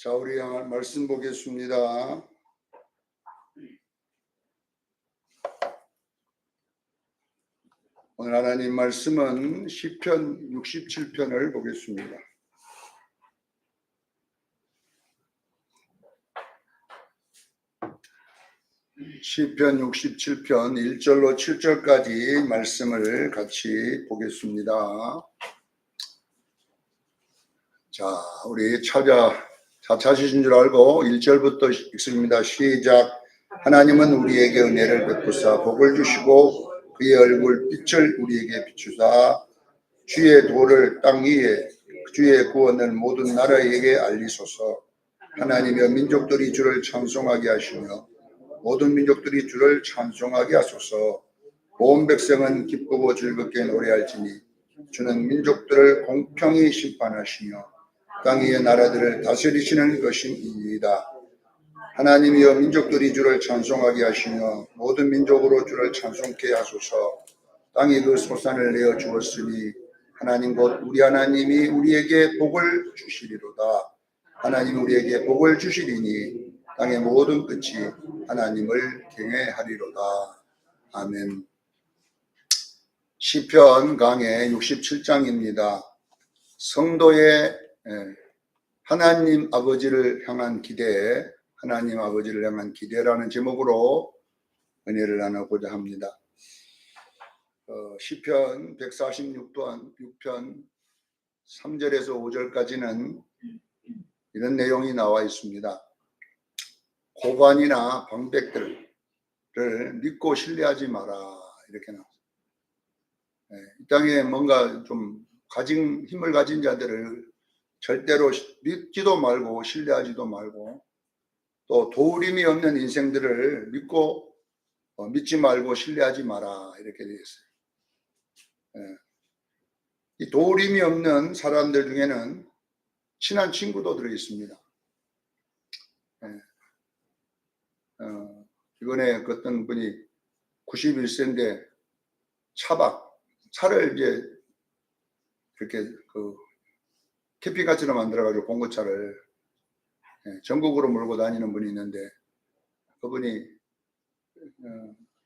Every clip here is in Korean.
자, 우리 말씀 보겠습니다. 오늘 하나님 말씀은 시편 67편을 보겠습니다. 시편 67편 1절로 7절까지 말씀을 같이 보겠습니다. 자, 우리 찾으신 줄 알고 1절부터 읽습니다. 시작. 하나님은 우리에게 은혜를 베푸사 복을 주시고 그의 얼굴 빛을 우리에게 비추사 주의 도를 땅 위에 주의 구원을 모든 나라에게 알리소서. 하나님여 민족들이 주를 찬송하게 하시며 모든 민족들이 주를 찬송하게 하소서. 온 백성은 기쁘고 즐겁게 노래할지니 주는 민족들을 공평히 심판하시며 땅 위의 나라들을 다스리시는 것입니다. 하나님이여 민족들이 주를 찬송하게 하시며 모든 민족으로 주를 찬송케 하소서. 땅이 그 소산을 내어 주었으니 하나님 곧 우리 하나님이 우리에게 복을 주시리로다. 하나님 우리에게 복을 주시리니 땅의 모든 끝이 하나님을 경외하리로다. 아멘. 시편 강해 67장입니다. 성도의 하나님 아버지를 향한 기대, 하나님 아버지를 향한 기대라는 제목으로 은혜를 나누고자 합니다. 시편 146편 3절에서 5절까지는 이런 내용이 나와 있습니다. 고관이나 방백들을 믿고 신뢰하지 마라, 이렇게 나옵니다. 이 땅에 뭔가 좀 힘을 가진 자들을 절대로 믿지도 말고 신뢰하지도 말고, 또 도우림이 없는 인생들을 믿지 말고 신뢰하지 마라, 이렇게 되어 있어요. 이 도우림이 없는 사람들 중에는 친한 친구도 들어 있습니다. 이번에 어떤 분이 91세인데 차를 이제 이렇게 캠핑카처럼 만들어가지고 봉고차를 전국으로 몰고 다니는 분이 있는데, 그분이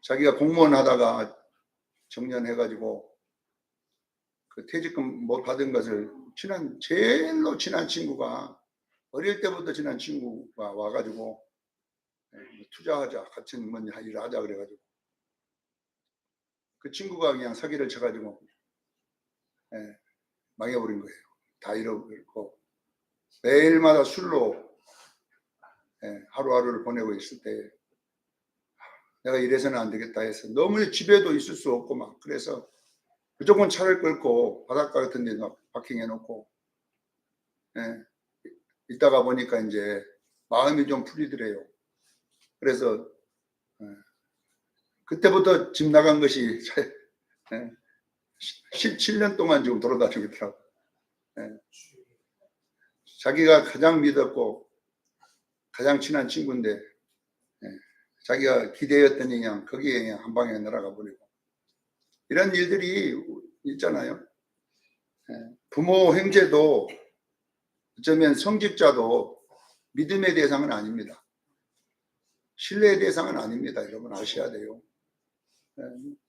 자기가 공무원 하다가 정년해가지고 그 퇴직금 못 받은 것을 제일로 친한 친구가, 어릴 때부터 친한 친구가 와가지고 투자하자, 같이 일을 하자 그래가지고 그 친구가 그냥 사기를 쳐가지고 망해버린 거예요. 다 잃어버리고 매일마다 술로 하루하루를 보내고 있을 때 내가 이래서는 안 되겠다 해서, 너무 집에도 있을 수 없고 막 그래서 무조건 차를 끌고 바닷가 같은 데 파킹해 놓고 있다가 보니까 이제 마음이 좀 풀리더래요. 그래서 그때부터 집 나간 것이 17년 동안 지금 돌아다니고 있더라고요. 자기가 가장 믿었고 가장 친한 친구인데 자기가 기대했더니 그냥 거기에 그냥 한 방에 날아가 버리고, 이런 일들이 있잖아요. 부모 형제도 어쩌면 성직자도 믿음의 대상은 아닙니다. 신뢰의 대상은 아닙니다. 여러분 아셔야 돼요.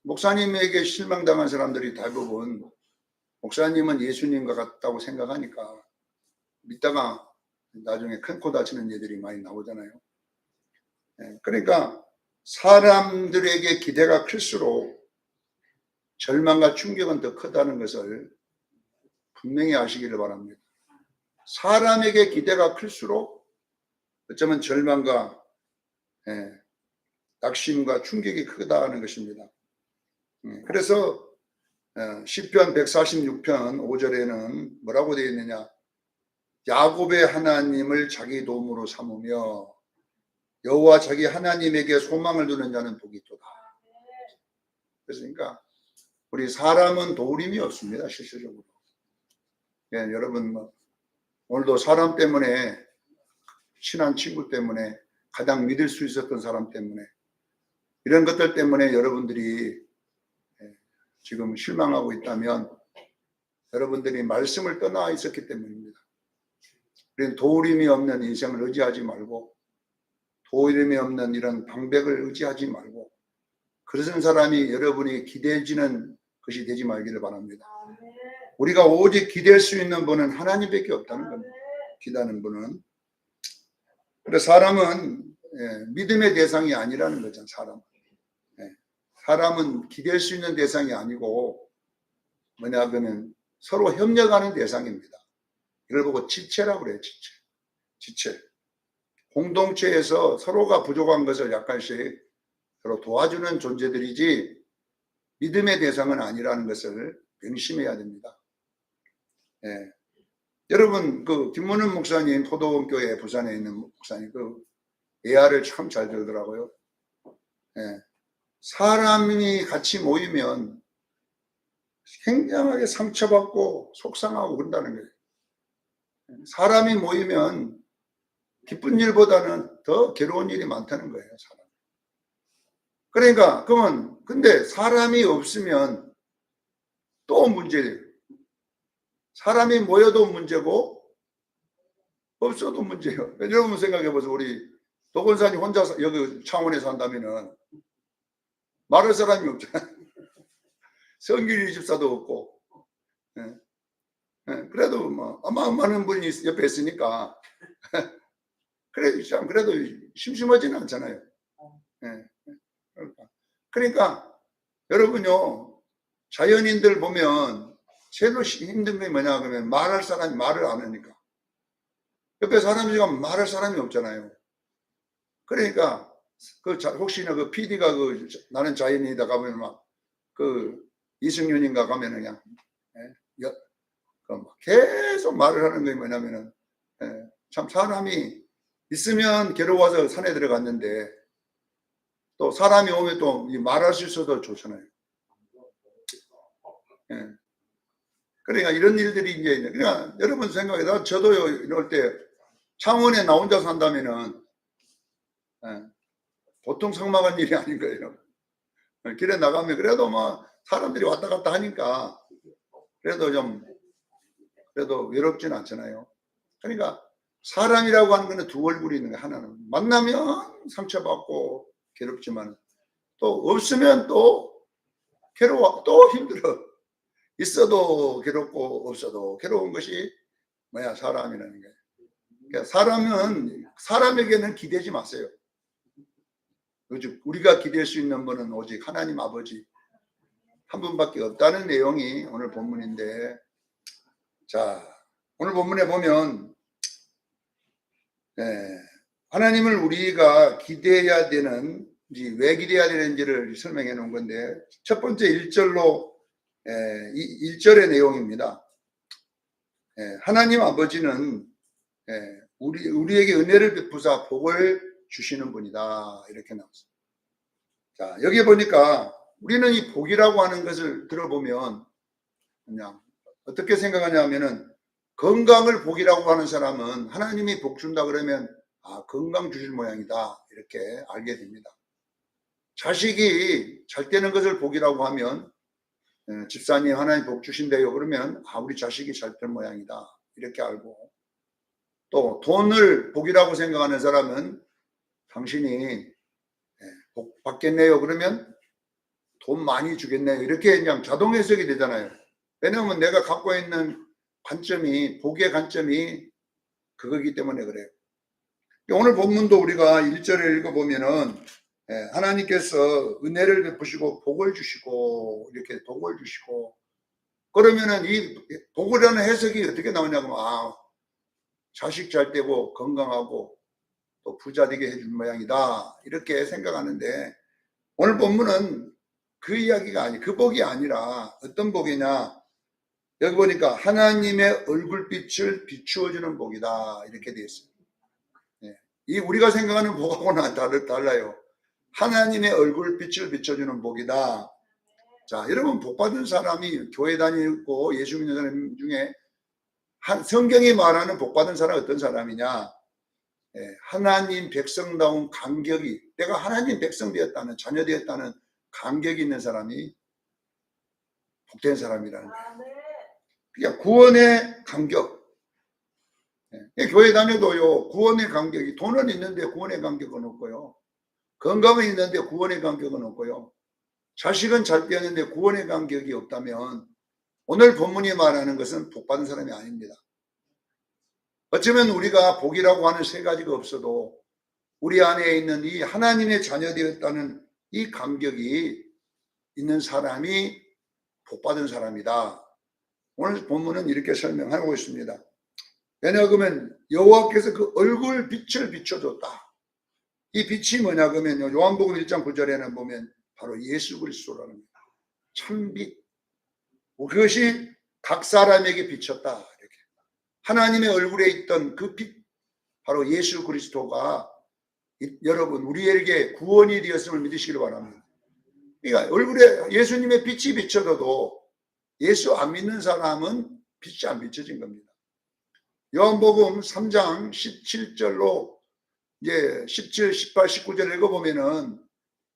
목사님에게 실망당한 사람들이 대부분 목사님은 예수님과 같다고 생각하니까 믿다가 나중에 큰 코 다치는 일들이 많이 나오잖아요. 그러니까 사람들에게 기대가 클수록 절망과 충격은 더 크다는 것을 분명히 아시기를 바랍니다. 사람에게 기대가 클수록 어쩌면 절망과 낙심과 충격이 크다는 것입니다. 그래서 시편 146편 5절에는 뭐라고 되어 있느냐? 야곱의 하나님을 자기 도움으로 삼으며 여호와 자기 하나님에게 소망을 두는 자는 복이 있도다. 그러니까 우리 사람은 도우림이 없습니다. 실질적으로. 여러분 오늘도 사람 때문에, 친한 친구 때문에, 가장 믿을 수 있었던 사람 때문에, 이런 것들 때문에 여러분들이 지금 실망하고 있다면 여러분들이 말씀을 떠나 있었기 때문입니다. 우리는 도우림이 없는 인생을 의지하지 말고 도우림이 없는 이런 방백을 의지하지 말고 그런 사람이 여러분이 기대지는 것이 되지 말기를 바랍니다. 우리가 오직 기댈 수 있는 분은 하나님밖에 없다는 겁니다. 기대하는 분은. 그래서 사람은 믿음의 대상이 아니라는 거죠. 사람은 기댈 수 있는 대상이 아니고 뭐냐면 서로 협력하는 대상입니다. 이걸 보고 지체라고 그래요. 지체. 공동체에서 서로가 부족한 것을 약간씩 서로 도와주는 존재들이지 믿음의 대상은 아니라는 것을 명심해야 됩니다. 여러분 그 김문은 목사님 포도원교회 부산에 있는 목사님 그 예화를 참 잘 들더라고요. 사람이 같이 모이면 굉장하게 상처받고 속상하고 그런다는 거예요. 사람이 모이면 기쁜 일보다는 더 괴로운 일이 많다는 거예요. 사람. 그러니까 그러면 근데 사람이 없으면 또 문제예요. 사람이 모여도 문제고 없어도 문제예요. 여러분 생각해 보세요. 우리 도건사님 혼자 여기 창원에 산다면은 말할 사람이 없잖아요. 성길 24도 없고. 그래도 뭐 어마어마한 분이 옆에 있으니까 그래도 심심하지는 않잖아요. 그러니까 여러분요 자연인들 보면 제일 힘든 게 뭐냐 그러면 말할 사람이 말을 안 하니까 옆에 사람이 지금 말할 사람이 없잖아요. 그러니까 혹시나 그 PD가 나는 자연인이다 가면 막 이승윤인가 가면은 그냥 계속 말을 하는 게 뭐냐면은 참 사람이 있으면 괴로워서 산에 들어갔는데 또 사람이 오면 또 말할 수 있어도 좋잖아요. 그러니까 이런 일들이 이제 그러니까 여러분 생각해 저도요 이럴 때 창원에 나 혼자 산다면은 보통 삭막한 일이 아닌 거예요. 길에 나가면 그래도 뭐 사람들이 왔다 갔다 하니까 그래도 외롭진 않잖아요. 그러니까 사람이라고 하는 거는 두 얼굴이 있는 거예요. 하나는 만나면 상처받고 괴롭지만 또 없으면 또 괴로워 또 힘들어. 있어도 괴롭고 없어도 괴로운 것이 뭐야 사람이라는 거예요. 그러니까 사람에게는 기대지 마세요. 우리가 기댈 수 있는 분은 오직 하나님 아버지 한 분밖에 없다는 내용이 오늘 본문인데, 자 오늘 본문에 보면 하나님을 우리가 기대해야 되는 왜 기대해야 되는지를 설명해 놓은 건데, 첫 번째 1절로 1절의 내용입니다. 하나님 아버지는 우리에게 은혜를 베푸사 복을 주시는 분이다 이렇게 나왔습니다. 자 여기 보니까 우리는 이 복이라고 하는 것을 들어보면 그냥 어떻게 생각하냐면은 건강을 복이라고 하는 사람은 하나님이 복 준다 그러면 건강 주실 모양이다 이렇게 알게 됩니다. 자식이 잘 되는 것을 복이라고 하면 집사님 하나님 복 주신대요 그러면 우리 자식이 잘 될 모양이다 이렇게 알고, 또 돈을 복이라고 생각하는 사람은 당신이 복 받겠네요 그러면 돈 많이 주겠네요 이렇게 그냥 자동 해석이 되잖아요. 왜냐하면 내가 갖고 있는 관점이 복의 관점이 그거기 때문에 그래요. 오늘 본문도 우리가 1절을 읽어보면은 하나님께서 은혜를 베푸시고 복을 주시고 이렇게 복을 주시고, 그러면은 이 복이라는 해석이 어떻게 나오냐면 자식 잘 되고 건강하고 또 부자 되게 해줄 모양이다 이렇게 생각하는데, 오늘 본문은 그 이야기가 그 복이 아니라 어떤 복이냐, 여기 보니까 하나님의 얼굴빛을 비추어주는 복이다 이렇게 되어 있습니다. 이 우리가 생각하는 복하고는 달라요. 하나님의 얼굴빛을 비춰주는 복이다. 자 여러분 복받은 사람이 교회 다니고 예수 믿는 사람 중에 성경이 말하는 복받은 사람은 어떤 사람이냐, 하나님 백성다운 감격이, 내가 하나님 백성 되었다는 자녀 되었다는 감격이 있는 사람이 복된 사람이라는 거예요. 그러니까 구원의 감격, 교회 다녀도요, 구원의 간격이, 돈은 있는데 구원의 간격은 없고요. 건강은 있는데 구원의 간격은 없고요. 자식은 잘 되었는데 구원의 간격이 없다면 오늘 본문이 말하는 것은 복받은 사람이 아닙니다. 어쩌면 우리가 복이라고 하는 세 가지가 없어도 우리 안에 있는 이 하나님의 자녀 되었다는 이 감격이 있는 사람이 복받은 사람이다. 오늘 본문은 이렇게 설명하고 있습니다. 왜냐하면 여호와께서 그 얼굴 빛을 비춰줬다. 이 빛이 뭐냐 그러면요, 요한복음 1장 9절에는 보면 바로 예수 그리스도라는 겁니다. 참빛. 그것이 각 사람에게 비쳤다. 이렇게. 하나님의 얼굴에 있던 그 빛, 바로 예수 그리스도가 여러분 우리에게 구원이 되었음을 믿으시길 바랍니다. 그러니까 얼굴에 예수님의 빛이 비춰져도 예수 안 믿는 사람은 빛이 안 비춰진 겁니다. 요한복음 3장 17절로 이제 17, 18, 19절 읽어보면은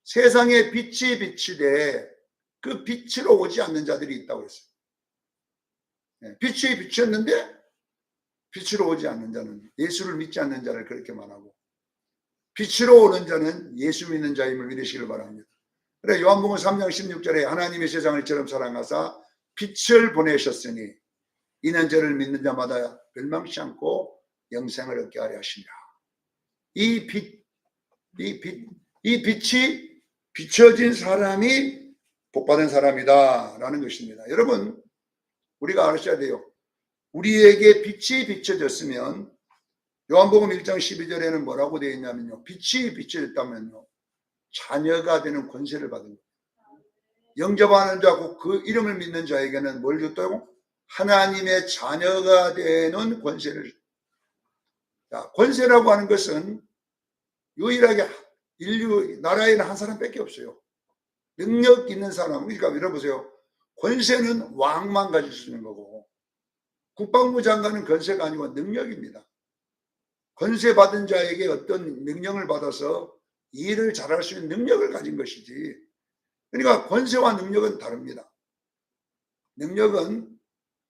세상에 빛이 비치되 그 빛으로 오지 않는 자들이 있다고 했어요. 빛이 비쳤는데 빛으로 오지 않는 자는, 예수를 믿지 않는 자를 그렇게 말하고, 빛으로 오는 자는 예수 믿는 자임을 믿으시길 바랍니다. 그래 요한복음 3장 16절에 하나님의 세상을 이처럼 사랑하사 빛을 보내셨으니 이는 저를 믿는 자마다 멸망치 않고 영생을 얻게 하려 하시니라. 이 빛이 비춰진 사람이 복받은 사람이다 라는 것입니다. 여러분 우리가 아셔야 돼요. 우리에게 빛이 비춰졌으면 요한복음 1장 12절에는 뭐라고 되어 있냐면요, 빛이 비춰졌다면요 자녀가 되는 권세를 받은 거예요. 영접하는 자고 그 이름을 믿는 자에게는 뭘 줬다고? 하나님의 자녀가 되는 권세를. 자, 권세라고 하는 것은 유일하게 인류 나라에는 한 사람밖에 없어요. 능력 있는 사람. 그러니까 들어보세요. 권세는 왕만 가질 수 있는 거고 국방부 장관은 권세가 아니고 능력입니다. 권세 받은 자에게 어떤 명령을 받아서 일을 잘할 수 있는 능력을 가진 것이지. 그러니까 권세와 능력은 다릅니다. 능력은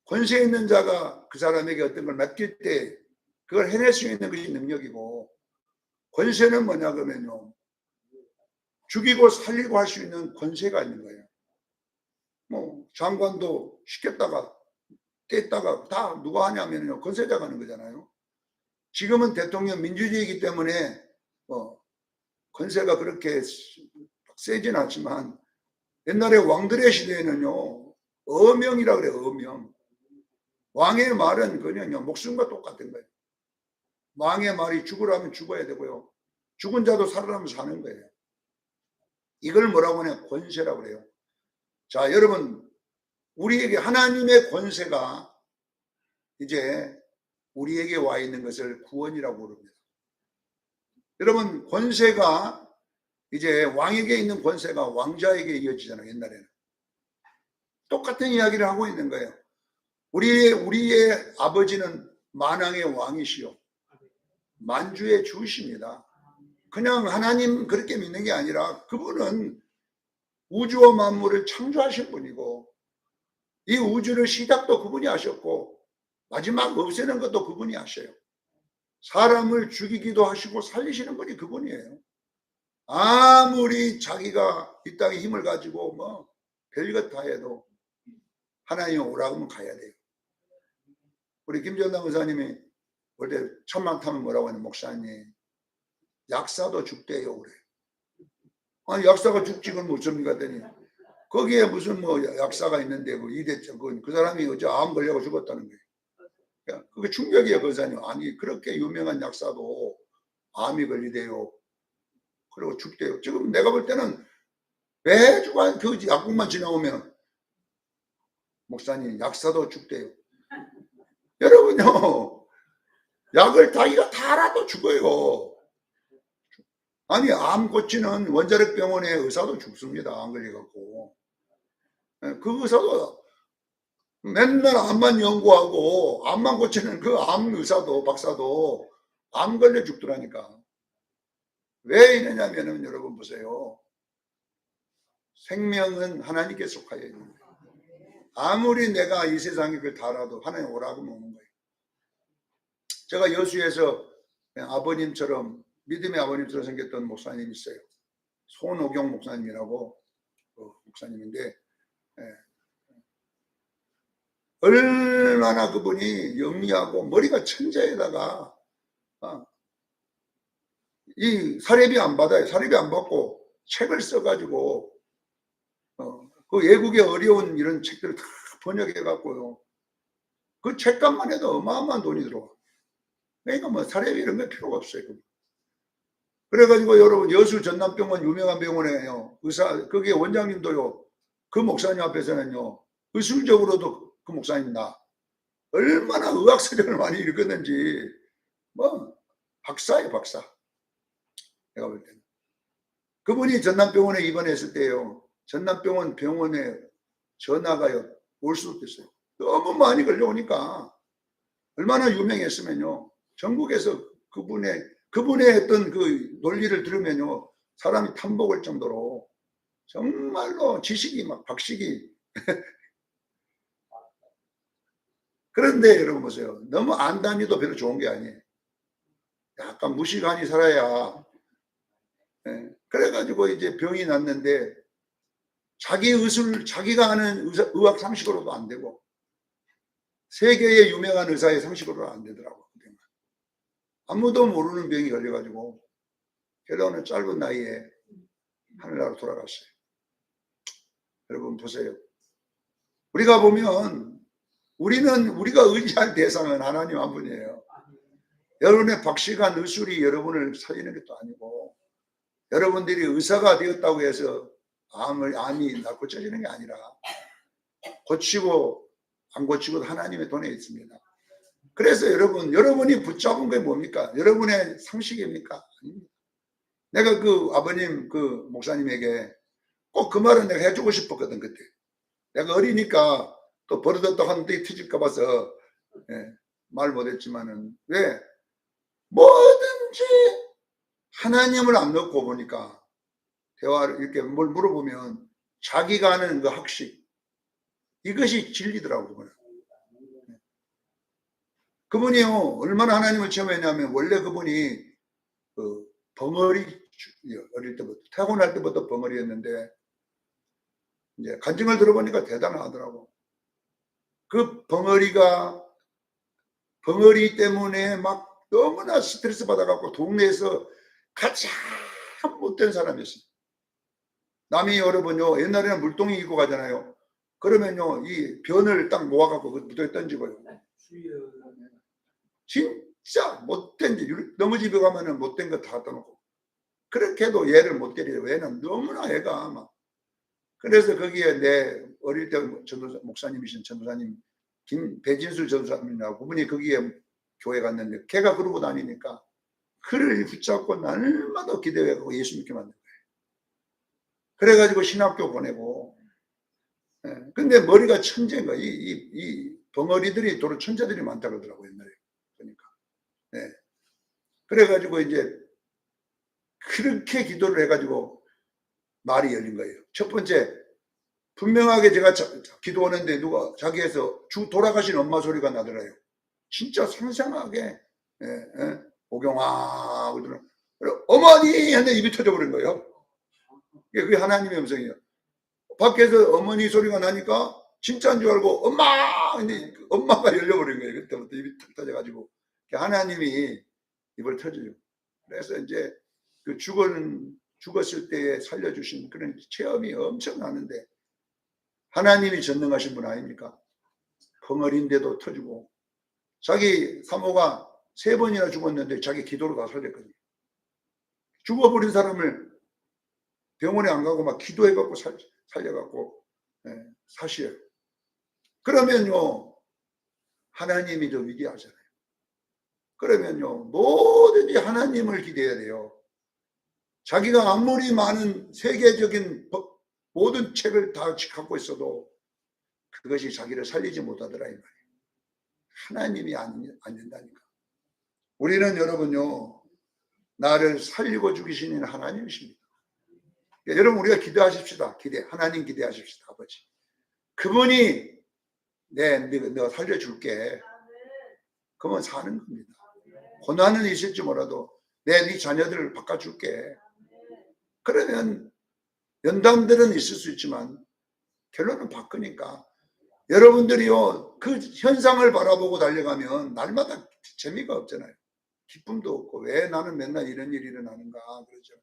권세 있는 자가 그 사람에게 어떤 걸 맡길 때 그걸 해낼 수 있는 것이 능력이고, 권세는 뭐냐 그러면요 죽이고 살리고 할 수 있는 권세가 있는 거예요. 뭐 장관도 시켰다가 뗐다가 다 누가 하냐면요 권세자가 하는 거잖아요. 지금은 대통령 민주주의이기 때문에 권세가 그렇게 세진 않지만 옛날에 왕들의 시대에는요 어명이라 그래요. 어명. 왕의 말은 그냥 목숨과 똑같은 거예요. 왕의 말이 죽으라면 죽어야 되고요, 죽은 자도 살아나면 사는 거예요. 이걸 뭐라고 하냐, 권세라고 그래요. 자, 여러분 우리에게 하나님의 권세가 이제 우리에게 와 있는 것을 구원이라고 부릅니다. 여러분 권세가 이제 왕에게 있는 권세가 왕자에게 이어지잖아요. 옛날에는 똑같은 이야기를 하고 있는 거예요. 우리의 아버지는 만왕의 왕이시요 만주의 주이십니다. 그냥 하나님 그렇게 믿는 게 아니라 그분은 우주와 만물을 창조하신 분이고 이 우주를 시작도 그분이 하셨고 마지막 없애는 것도 그분이 하셔요. 사람을 죽이기도 하시고 살리시는 분이 그분이에요. 아무리 자기가 이 땅에 힘을 가지고 뭐 별것 다 해도 하나님 오라고 하면 가야 돼요. 우리 김전남 의사님이 볼 때 천만 타면 뭐라고 하냐, 목사님 약사도 죽대요 그래. 아니 약사가 죽지 그건 어쩝니까 했더니 거기에 무슨 뭐 약사가 있는데 그 이대철 그 사람이 어째 암 걸려고 죽었다는 거예요. 그게 충격이에요. 그 의사님. 아니 그렇게 유명한 약사도 암이 걸리대요. 그리고 죽대요. 지금 내가 볼 때는 매주간 그 약국만 지나오면 목사님 약사도 죽대요. 여러분요 약을 자기가 다 알아도 죽어요. 아니 암 고치는 원자력 병원의 의사도 죽습니다. 암 걸려갖고. 그 의사도 맨날 암만 연구하고 암만 고치는 그 암 의사도 박사도 암 걸려 죽더라니까. 왜 이러냐면은 여러분 보세요. 생명은 하나님께 속하여 있는 거예요. 아무리 내가 이 세상에 그걸 다 알아도 하나님 오라고 오는 거예요. 제가 여수에서 아버님처럼 믿음의 아버님처럼 생겼던 목사님이 있어요. 손오경 목사님이라고 목사님인데 얼마나 그분이 영리하고 머리가 천재에다가 이 사례비 안 받아요. 사례비 안 받고 책을 써가지고 그 외국의 어려운 이런 책들을 다 번역해갖고요. 그 책값만 해도 어마어마한 돈이 들어와. 그러니까 뭐 사례비 이런 거 필요가 없어요. 그래가지고 여러분 여수 전남병원 유명한 병원에요. 의사 거기에 원장님도요. 그 목사님 앞에서는요. 의술적으로도 그 목사님 나 얼마나 의학서적을 많이 읽었는지 뭐 박사예요 박사. 내가 볼 때는 그분이 전남병원에 입원했을 때요. 전남병원 병원에 전화가요. 올 수도 없겠어요. 너무 많이 걸려오니까 얼마나 유명했으면요. 전국에서 그분의 어떤 그 논리를 들으면요. 사람이 탐복할 정도로 정말로 지식이 막 박식이. 그런데 여러분 보세요. 너무 안다니도 별로 좋은 게 아니에요. 약간 무시간이 살아야. 그래가지고 이제 병이 났는데 자기가 하는 의학 상식으로도 안 되고 세계의 유명한 의사의 상식으로는 안 되더라고. 아무도 모르는 병이 걸려가지고 결혼은 짧은 나이에 하늘나라로 돌아갔어요. 여러분 보세요. 우리가 보면 우리가 의지할 대상은 하나님 한 분이에요. 여러분의 박식한 의술이 여러분을 살리는 것도 아니고 여러분들이 의사가 되었다고 해서 암이 고쳐지는 게 아니라 고치고 안 고치고도 하나님의 돈에 있습니다. 그래서 여러분이 붙잡은 게 뭡니까? 여러분의 상식입니까? 아닙니다. 내가 그 아버님 그 목사님에게 꼭 그 말은 내가 해주고 싶었거든. 그때 내가 어리니까 또 버릇없다 하는데 터질까 봐서 말 못했지만은 왜 뭐든지 하나님을 안 넣고 보니까 대화를 이렇게 뭘 물어보면 자기가 아는 그 학식 이것이 진리더라고요. 그분이요 얼마나 하나님을 체험했냐면 원래 그분이 그 벙어리 어릴 때부터 태어날 때부터 벙어리였는데 이제 간증을 들어보니까 대단하더라고. 그 벙어리 때문에 막 너무나 스트레스 받아갖고 동네에서 가장 못된 사람이었어요. 남이 여러분요 옛날에는 물동이 입고 가잖아요. 그러면요 이 변을 딱 모아갖고 그 무더에 던지고요. 진짜 못된 너무 집에 가면은 못된 거 다 갖다 놓고 그렇게 해도 얘를 못 때려요. 얘는 너무나 애가 막 그래서 거기에 내 어릴 때 목사님이신 전도사님 배진술 전도사님이라고 그분이 거기에 교회 갔는데 걔가 그러고 다니니까 그를 붙잡고 날마다 기대하고 예수 믿게 만든 거예요. 그래가지고 신학교 보내고 근데 머리가 천재인 거야. 이 벙어리들이 도로 천재들이 많다 그러더라고요 옛날에. 그러니까 그래가지고 이제 그렇게 기도를 해가지고 말이 열린 거예요. 첫 번째 분명하게 제가 기도하는데 누가 자기에서 돌아가신 엄마 소리가 나더라고요. 진짜 상상하게 오경아 어머니 하는데 입이 터져버린 거예요. 그게 하나님의 음성이에요. 밖에서 어머니 소리가 나니까 진짜인 줄 알고 엄마 근데 엄마가 열려버린 거예요. 그때부터 입이 탁 터져가지고 하나님이 입을 터져요. 그래서 이제 그 죽었을 때에 살려주신 그런 체험이 엄청나는데 하나님이 전능하신 분 아닙니까? 벙어리인데도 터지고 자기 사모가 3번이나 죽었는데 자기 기도로 다 살렸거든요. 죽어버린 사람을 병원에 안 가고 막 기도해갖고 살려갖고 사시어요. 그러면요 하나님이 더 위대하잖아요. 그러면요 뭐든지 하나님을 기대해야 돼요. 자기가 아무리 많은 세계적인 모든 책을 다 갖고 있어도 그것이 자기를 살리지 못하더라 이 말이에요. 하나님이 안 된다니까. 우리는 여러분요 나를 살리고 죽이시는 하나님이십니다. 그러니까 여러분 우리가 기도하십시다. 하나님 기대하십시다. 아버지 그분이 내가 살려줄게. 그러면 사는 겁니다. 고난은 있을지 몰라도 네 자녀들을 바꿔줄게. 그러면 연단들은 있을 수 있지만 결론은 바꾸니까 여러분들이요 그 현상을 바라보고 달려가면 날마다 재미가 없잖아요. 기쁨도 없고 왜 나는 맨날 이런 일이 일어나는가 그러죠.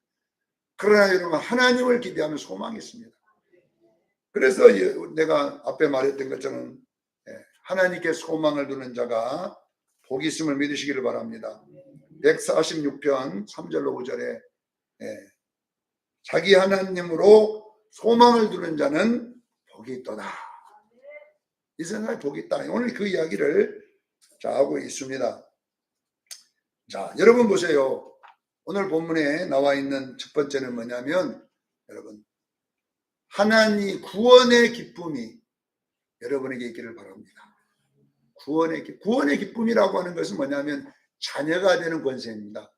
그러나 여러분 하나님을 기대하면 소망이 있습니다. 그래서 내가 앞에 말했던 것처럼 하나님께 소망을 두는 자가 복이 있음을 믿으시기를 바랍니다. 146편 3절로 5절에 자기 하나님으로 소망을 두는 자는 복이 있도다. 이 세상에 복이 있다. 오늘 그 이야기를 하고 있습니다. 자, 여러분 보세요. 오늘 본문에 나와 있는 첫 번째는 뭐냐면 여러분 하나님 구원의 기쁨이 여러분에게 있기를 바랍니다. 구원의 기쁨이라고 하는 것은 뭐냐면 자녀가 되는 권세입니다.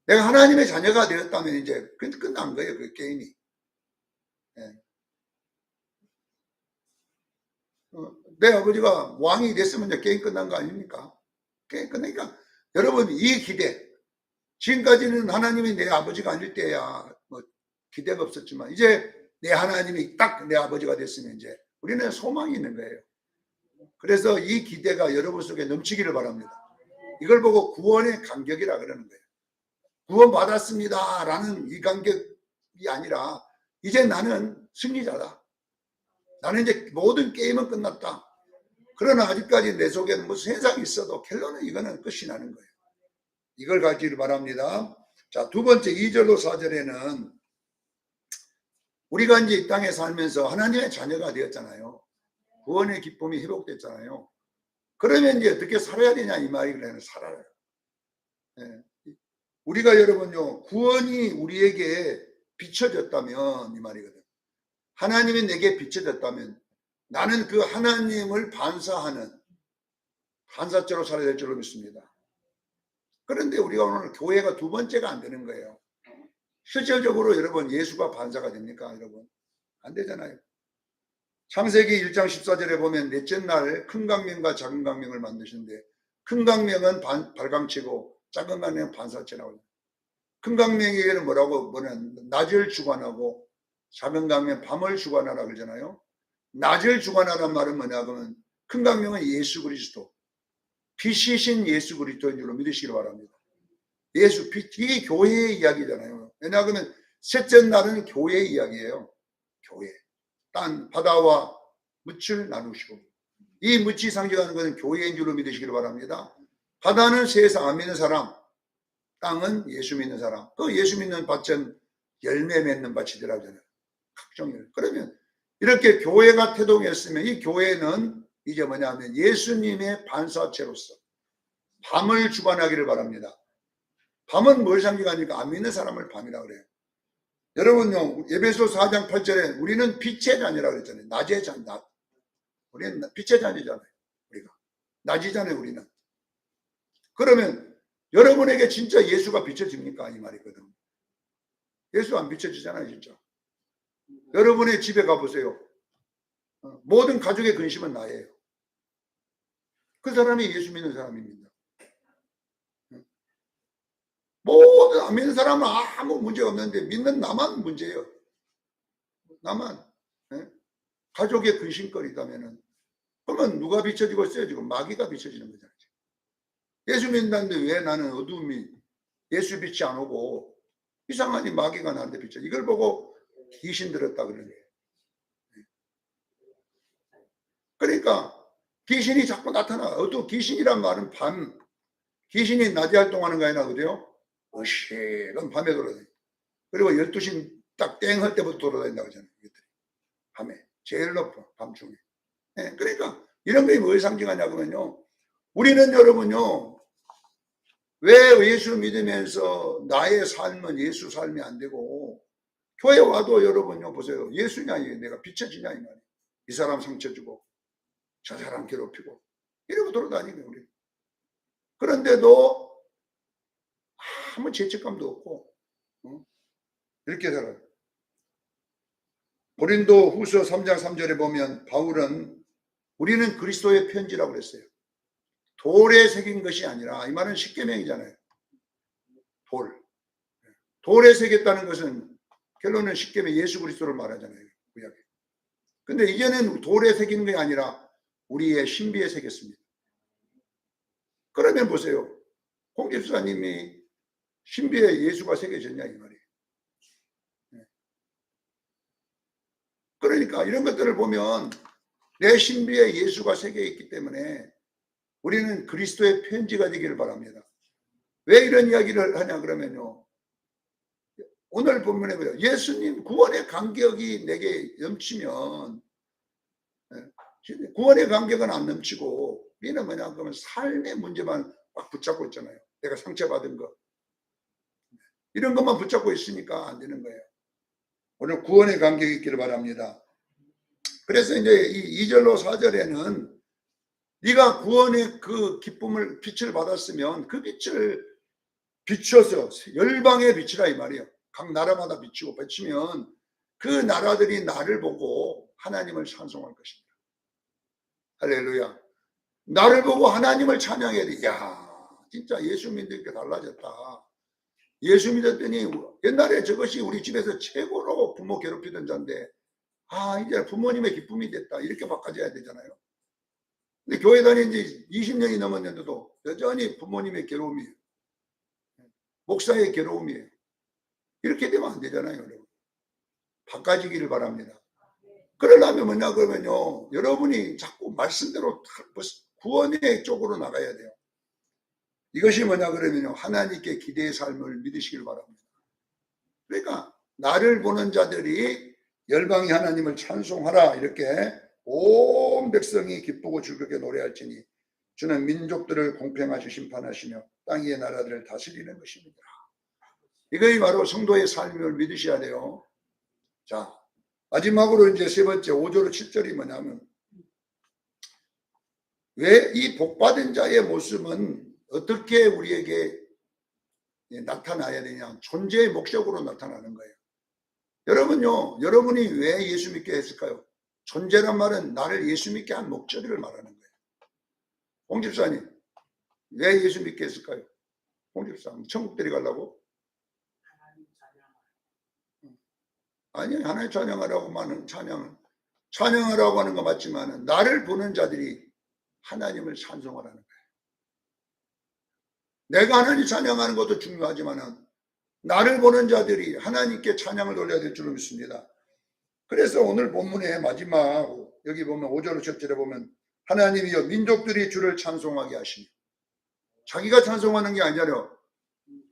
내가 하나님의 자녀가 되었다면 이제 끝난 거예요. 그 게임이. 내 아버지가 왕이 됐으면 이제 게임 끝난 거 아닙니까? 게임 끝나니까 여러분 이 기대, 지금까지는 하나님이 내 아버지가 아닐 때야 뭐 기대가 없었지만 이제 내 하나님이 딱 내 아버지가 됐으면 이제 우리는 소망이 있는 거예요. 그래서 이 기대가 여러분 속에 넘치기를 바랍니다. 이걸 보고 구원의 감격이라 그러는 거예요. 구원 받았습니다 라는 이 감격이 아니라 이제 나는 승리자다. 나는 이제 모든 게임은 끝났다. 그러나 아직까지 내 속에는 무슨 현상이 있어도 결론은 이거는 끝이 나는 거예요. 이걸 가지기를 바랍니다. 자, 두 번째 2절로 4절에는 우리가 이제 이 땅에 살면서 하나님의 자녀가 되었잖아요. 구원의 기쁨이 회복됐잖아요. 그러면 이제 어떻게 살아야 되냐 이 말이 그래요. 살아요. 우리가 여러분요 구원이 우리에게 비춰졌다면 이 말이거든. 하나님이 내게 비춰졌다면 나는 그 하나님을 반사하는 반사자로 살아야 될 줄로 믿습니다. 그런데 우리가 오늘 교회가 두 번째가 안 되는 거예요. 실질적으로 여러분 예수가 반사가 됩니까 여러분? 안 되잖아요. 창세기 1장 14절에 보면 넷째 날 큰 강명과 작은 강명을 만드시는데 큰 강명은 발광체고 작은 강명은 반사체라고. 큰 강명에게는 뭐라고 보면 낮을 주관하고 작은 강명 밤을 주관하라 그러잖아요. 낮을 주관하란 말은 뭐냐 그러면 큰 강명은 예수 그리스도 빛이신 예수 그리스도인 줄로 믿으시기 바랍니다. 예수 빛, 이게 교회의 이야기잖아요. 왜냐하면 셋째 날은 교회의 이야기예요. 교회. 땅 바다와 묻을 나누시고 이 묻이 상징하는 것은 교회인 줄로 믿으시기 바랍니다. 바다는 세상 안 믿는 사람, 땅은 예수 믿는 사람. 그 예수 믿는 밭은 열매 맺는 밭이더라 하잖아요. 각종 열매. 그러면 이렇게 교회가 태동했으면 이 교회는 이제 뭐냐면 예수님의 반사체로서 밤을 주관하기를 바랍니다. 밤은 뭘 상징하니까 안 믿는 사람을 밤이라 그래요. 여러분요 에베소 4장 8절에 우리는 빛의 자녀라 그랬잖아요. 낮의 자녀. 우리는 빛의 자녀잖아요. 우리가 낮이잖아요. 우리는. 그러면 여러분에게 진짜 예수가 비춰집니까? 이 말이거든. 예수 안 비춰지잖아요. 진짜. 여러분의 집에 가보세요. 모든 가족의 근심은 나예요. 그 사람이 예수 믿는 사람입니다. 모든 안 믿는 사람은 아무 문제가 없는데 믿는 나만 문제예요. 나만. 가족의 근심거리다면은 그러면 누가 비춰지고 있어요? 지금 마귀가 비춰지는 거잖아요. 예수 믿는다는데 왜 나는 어두움이 예수 빛이 안 오고 이상하니 마귀가 나한테 비춰. 이걸 보고 귀신 들었다 그러는 거예요. 그러니까 귀신이 자꾸 나타나. 귀신이란 말은 밤. 귀신이 낮에 활동하는 거 아니라 그래요? 어시간 밤에 돌아다니. 그리고 12시 딱 땡 할 때부터 돌아다닌다고 하잖아요. 밤에. 제일 높아. 밤중에. 그러니까 이런 게 뭘 상징하냐면요. 우리는 여러분요. 왜 예수 믿으면서 나의 삶은 예수 삶이 안 되고 교회 와도 여러분요. 보세요. 예수냐 내가 비춰지냐 이 말이에요. 이 사람 상처 주고 저 사람 괴롭히고 이러고 돌아다니는 우리. 그런데도 아무 죄책감도 없고 이렇게 살아요. 고린도 후서 3장 3절에 보면 바울은 우리는 그리스도의 편지라고 그랬어요. 돌에 새긴 것이 아니라, 이 말은 십계명이잖아요. 돌에 새겼다는 것은 결론은 십계명 예수 그리스도를 말하잖아요. 구약에. 근데 이제는 돌에 새기는 게 아니라 우리의 신비에 새겼습니다. 그러면 보세요. 홍 집사님이 신비에 예수가 새겨졌냐 이 말이에요. 그러니까 이런 것들을 보면 내 신비에 예수가 새겨 있기 때문에 우리는 그리스도의 편지가 되기를 바랍니다. 왜 이런 이야기를 하냐 그러면요. 오늘 본문에 보여 예수님 구원의 간격이 내게 넘치면, 구원의 간격은 안 넘치고 우리는 뭐냐 그러면 삶의 문제만 막 붙잡고 있잖아요. 내가 상처받은 거 이런 것만 붙잡고 있으니까 안 되는 거예요. 오늘 구원의 간격이 있기를 바랍니다. 그래서 이제 이 2절로 4절에는 네가 구원의 그 기쁨을 빛을 받았으면 그 빛을 비춰서 열방에 비치라 이 말이에요. 각 나라마다 비치면 그 나라들이 나를 보고 하나님을 찬송할 것입니다. 할렐루야. 나를 보고 하나님을 찬양해야 돼. 야, 진짜 예수 믿으니까 달라졌다. 예수 믿었더니 옛날에 저것이 우리 집에서 최고로 부모 괴롭히던 자인데 이제 부모님의 기쁨이 됐다. 이렇게 바꿔줘야 되잖아요. 근데 교회 다닌 지 20년이 넘었는데도 여전히 부모님의 괴로움이에요. 목사의 괴로움이에요. 이렇게 되면 안 되잖아요, 여러분. 바꿔지기를 바랍니다. 그러려면 뭐냐 그러면요, 여러분이 자꾸 말씀대로 구원의 쪽으로 나가야 돼요. 이것이 뭐냐 그러면요, 하나님께 기대의 삶을 믿으시길 바랍니다. 그러니까 나를 보는 자들이 열방이 하나님을 찬송하라, 이렇게 온 백성이 기쁘고 즐겁게 노래할지니 주는 민족들을 공평하게 심판하시며 땅 위의 나라들을 다스리는 것입니다. 이것이 바로 성도의 삶을 믿으셔야 돼요. 자, 마지막으로 이제 세 번째 5절 7절이 뭐냐면, 왜 이 복받은 자의 모습은 어떻게 우리에게 나타나야 되냐, 존재의 목적으로 나타나는 거예요. 여러분요, 여러분이 왜 예수 믿게 했을까요? 존재란 말은 나를 예수 믿게 한 목적을 말하는 거예요. 홍 집사님, 왜 예수 믿게 했을까요? 홍 집사님, 천국 데려가려고? 아니, 하나님 찬양하라고 하는 찬양하라고 하는 거 맞지만 나를 보는 자들이 하나님을 찬송하라는 거예요. 내가 하나님 찬양하는 것도 중요하지만 나를 보는 자들이 하나님께 찬양을 돌려야 될 줄 믿습니다. 그래서 오늘 본문의 마지막 여기 보면 5절 7절에 보면 하나님이여 민족들이 주를 찬송하게 하시니, 자기가 찬송하는 게 아니라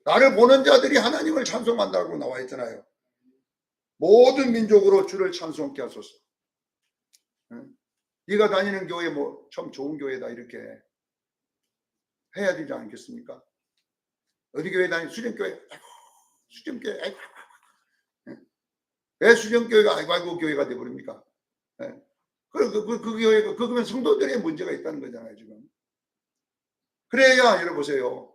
나를 보는 자들이 하나님을 찬송한다고 나와 있잖아요. 모든 민족으로 주를 찬송케 하소서. 네가 다니는 교회 뭐 참 좋은 교회다 이렇게 해야 되지 않겠습니까? 어디 교회 다니는 수련교회, 수련교회, 왜 수련교회가 아이고 교회가 돼버립니까? 그 교회가 그러면 성도들의 문제가 있다는 거잖아요 지금. 그래야 여러분 보세요.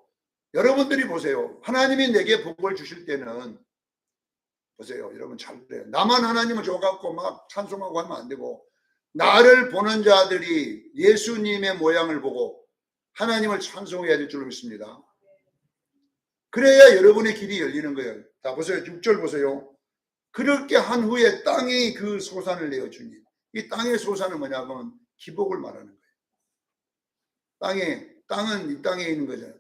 여러분들이 보세요. 하나님이 내게 복을 주실 때는 보세요. 여러분 잘 돼요. 나만 하나님을 줘갖고 막 찬송하고 하면 안 되고, 나를 보는 자들이 예수님의 모양을 보고 하나님을 찬송해야 될 줄 믿습니다. 그래야 여러분의 길이 열리는 거예요. 자 보세요. 6절 보세요. 그렇게 한 후에 땅이 그 소산을 내어주니, 이 땅의 소산은 뭐냐면 기복을 말하는 거예요. 땅은 이 땅에 있는 거잖아요.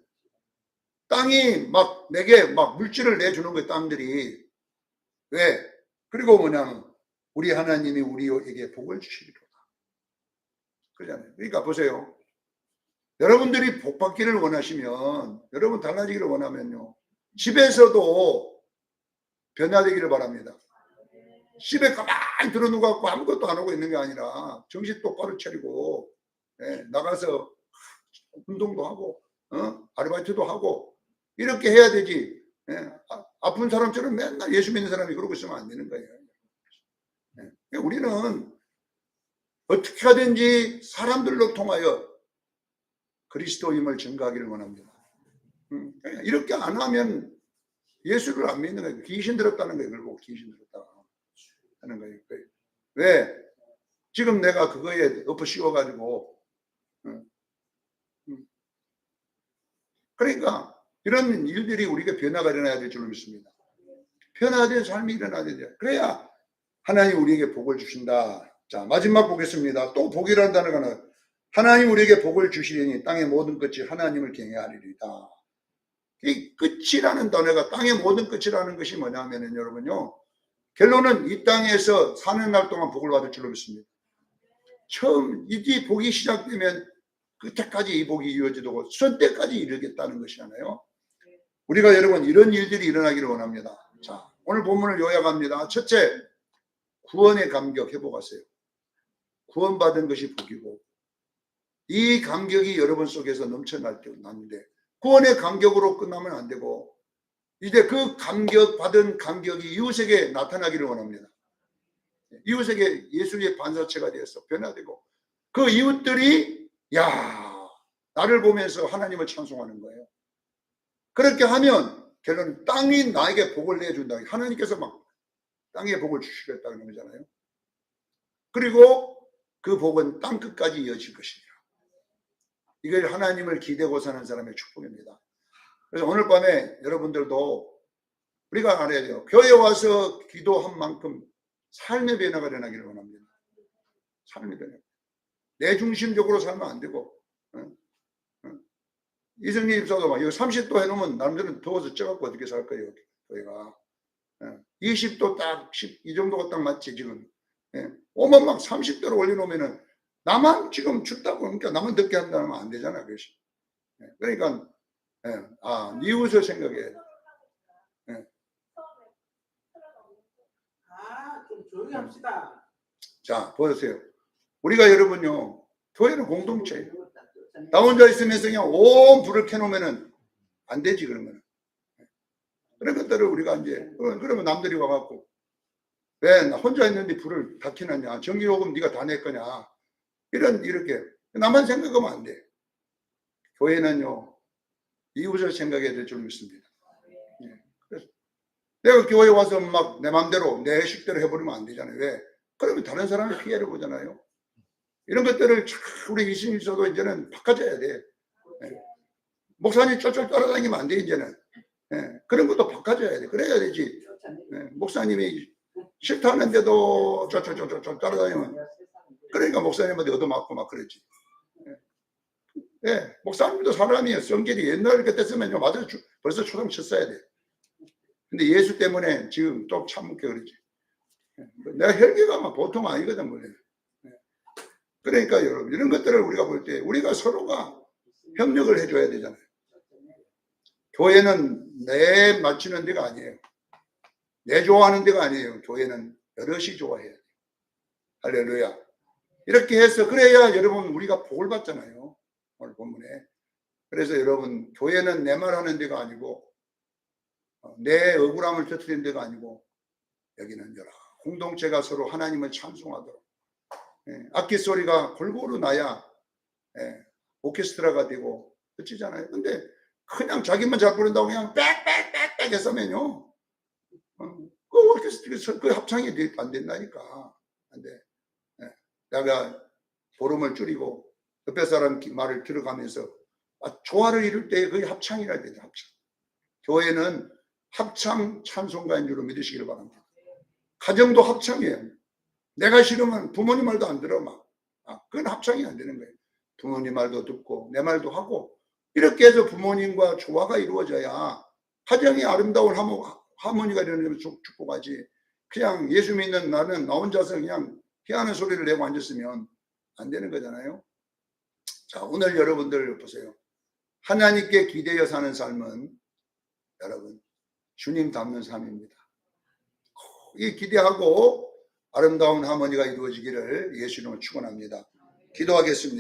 땅이 막 내게 막 물질을 내주는 거예요. 땅들이. 왜? 그리고 뭐냐면 우리 하나님이 우리에게 복을 주시리로다. 그러잖아요. 그러니까 보세요. 여러분들이 복 받기를 원하시면, 여러분 달라지기를 원하면요, 집에서도 변화되기를 바랍니다. 집에 가만히 들어누워갖고 아무것도 안 하고 있는 게 아니라 정신 똑바로 차리고 나가서 운동도 하고 아르바이트도 하고 이렇게 해야 되지. 아픈 사람처럼 맨날 예수 믿는 사람이 그러고 있으면 안 되는 거예요. 우리는 어떻게 하든지 사람들로 통하여 그리스도임을 증거하기를 원합니다. 이렇게 안 하면 예수를 안 믿는 거예요. 귀신 들었다는 거예요. 결국 귀신 들었다 하는 거예요. 왜? 지금 내가 그거에 엎어 씌워가지고 그러니까 이런 일들이 우리가 변화가 일어나야 될 줄 믿습니다. 변화된 삶이 일어나야 돼요. 그래야 하나님 우리에게 복을 주신다. 자, 마지막 보겠습니다. 또 복이라는 단어가 하나님 우리에게 복을 주시리니 땅의 모든 끝이 하나님을 경외하리이다. 이 끝이라는 단어가 땅의 모든 끝이라는 것이 뭐냐면은 여러분요, 결론은 이 땅에서 사는 날 동안 복을 받을 줄로 믿습니다. 처음 이 복이 시작되면 끝에까지 이 복이 이어지고 선때까지 이르겠다는 것이잖아요. 우리가 여러분 이런 일들이 일어나기를 원합니다. 자, 오늘 본문을 요약합니다. 첫째, 구원의 감격 회복하세요. 구원받은 것이 복이고 이 감격이 여러분 속에서 넘쳐날 때 나는데 구원의 감격으로 끝나면 안 되고 이제 그 감격 받은 감격이 이웃에게 나타나기를 원합니다. 이웃에게 예수의 반사체가 되어서 변화되고 그 이웃들이 야 나를 보면서 하나님을 찬송하는 거예요. 그렇게 하면 결론은 땅이 나에게 복을 내준다. 하나님께서 막 땅에 복을 주시겠다는 거잖아요. 그리고 그 복은 땅끝까지 이어질 것이니라. 이걸 하나님을 기대고 사는 사람의 축복입니다. 그래서 오늘 밤에 여러분들도 우리가 알아야 돼요. 교회에 와서 기도한 만큼 삶의 변화가 일어나기를 원합니다. 삶의 변화. 내 중심적으로 살면 안 되고 이승리 집사도 막 여기 30도 해놓으면 남들은 더워서 쪄갖고 어떻게 살 거예요. 저희가 20도 딱 이 정도가 딱 맞지 지금. 오면 막 30도로 올려놓으면은 나만 지금 춥다고 그러니까 나만 덥게 한다면 안 되잖아요. 그것이. 그러니까 이웃을 생각해. 좀 조용히 합시다. 자, 보세요. 우리가 여러분요, 교회는 공동체예요. 나 혼자 있으면서 그냥 온 불을 켜놓으면은 안 되지, 그러면. 그런 것들을 우리가 이제, 그러면 남들이 와갖고, 왜 나 혼자 있는데 불을 다 켜놨냐? 전기요금 네가 다 낼 거냐? 이렇게. 나만 생각하면 안 돼. 교회는요, 이웃을 생각해야 될 줄 믿습니다. 그래서 내가 교회에 와서 막 내 마음대로, 내 식대로 해버리면 안 되잖아요. 왜? 그러면 다른 사람의 피해를 보잖아요. 이런 것들을 우리 이신일서도 이제는 바꿔줘야 돼. 목사님 쫄쫄 따라다니면 안 돼, 이제는. 그런 것도 바꿔줘야 돼. 그래야 되지. 목사님이 싫다는데도 쫄쫄 따라다니면. 그러니까 목사님한테 얻어맞고 막 그랬지. 목사님도 사람이에요. 성질이 옛날 그때으면요 맞아 벌써 초등 쳤어야 돼. 근데 예수 때문에 지금 또 참게 그러지. 내가 혈기가 막 보통 아니거든, 원래. 그러니까 여러분, 이런 것들을 우리가 볼 때, 우리가 서로가 협력을 해줘야 되잖아요. 교회는 내 맞추는 데가 아니에요. 내 좋아하는 데가 아니에요. 교회는 여럿이 좋아해야 돼요. 할렐루야. 이렇게 해서, 그래야 여러분, 우리가 복을 받잖아요. 오늘 본문에. 그래서 여러분, 교회는 내 말하는 데가 아니고, 내 억울함을 터뜨리는 데가 아니고, 여기는 여러 공동체가 서로 하나님을 찬송하도록 악기 소리가 골고루 나야 오케스트라가 되고 그치잖아요. 근데 그냥 자기만 잘 부른다고 그냥 빽빽빽빽 했으면요 그 오케스트라 그 합창이 안 된다니까. 안 돼. 내가 보름을 줄이고 옆에 사람 말을 들어가면서 조화를 이룰 때 그게 합창이라 되죠. 합창. 교회는 합창 찬송가인 줄로 믿으시길 바랍니다. 가정도 합창이에요. 내가 싫으면 부모님 말도 안 들어 막. 그건 합창이 안 되는 거예요. 부모님 말도 듣고 내 말도 하고 이렇게 해서 부모님과 조화가 이루어져야 가정이 아름다운 하모니가 이루어지면 축복하지. 그냥 예수 믿는 나는 나 혼자서 그냥 희한한 소리를 내고 앉았으면 안 되는 거잖아요. 자, 오늘 여러분들 보세요. 하나님께 기대어 사는 삶은 여러분 주님 닮는 삶입니다. 이 기대하고 아름다운 하모니가 이루어지기를 예수 이름으로 축원합니다. 기도하겠습니다.